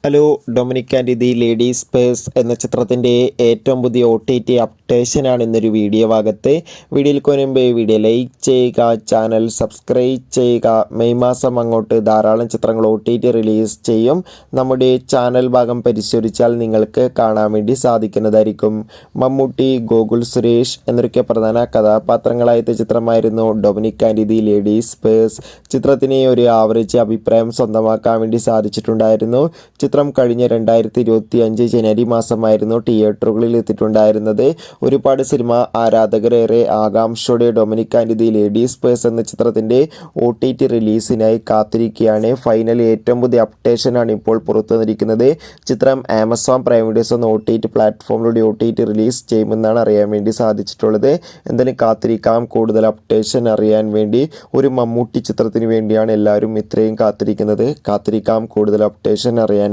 Hello, Dominic and the ladies purse എന്ന ചിത്രത്തിൻ്റെ ഏറ്റവും പുതിയ OTT അപ്ഡേഷനാണ് ഇന്നൊരു വീഡിയോ ഭാഗത്ത്. വീഡിയോയിൽ കൊനുമ്പേ വീഡിയോ ലൈക്ക് ചെയ്യുക, ചാനൽ സബ്സ്ക്രൈബ് ചെയ്യുക. മെയ് മാസം അങ്ങോട്ട് ധാരാളം ചിത്രങ്ങൾ OTT റിലീസ് ചെയ്യും. നമ്മുടെ ചാനൽ ഭാഗം പരിശോധിച്ചാൽ നിങ്ങൾക്ക് കാണാൻ വേണ്ടി സാധിക്കുന്നതായിരിക്കും. മമ്മൂട്ടി, ഗോകുൽ സുരേഷ് എന്നൊക്കെ പ്രധാന കഥാപാത്രങ്ങളായ ചിത്രമായിരുന്നു Dominic and the ladies purse. ചിത്രത്തിന് ഒരു ആവറേജ് അഭിപ്രായം സ്വന്തമാക്കാൻ വേണ്ടി സാധിച്ചിട്ടുണ്ടായിരുന്നു. ചിത്രം കഴിഞ്ഞ 2025 ജനുവരി മാസമായിരുന്നു തിയേറ്ററുകളിൽ എത്തിയിട്ടുണ്ടായിരുന്നത്. ഒരുപാട് സിനിമ ആരാധകരേറെ ആകാംക്ഷയോടെ Dominic and the ladies purse എന്ന ചിത്രത്തിൻ്റെ OTT റിലീസിനായി കാത്തിരിക്കുകയാണ്. ഫൈനൽ ഏറ്റവും പുതിയ അപ്ഡേഷനാണ് ഇപ്പോൾ പുറത്തു വന്നിരിക്കുന്നത്. ചിത്രം ആമസോൺ പ്രൈം വീഡിയോസ് എന്ന OTT പ്ലാറ്റ്ഫോമിലൂടെ OTT റിലീസ് ചെയ്യുമെന്നാണ് അറിയാൻ വേണ്ടി സാധിച്ചിട്ടുള്ളത്. എന്തായാലും കാത്തിരിക്കാം. കൂടുതൽ അപ്ഡേഷൻ അറിയാൻ വേണ്ടി ഒരു മമ്മൂട്ടി ചിത്രത്തിന് വേണ്ടിയാണ് എല്ലാവരും ഇത്രയും കാത്തിരിക്കുന്നത്. കാത്തിരിക്കാം കൂടുതൽ അപ്ഡേഷൻ അറിയാൻ.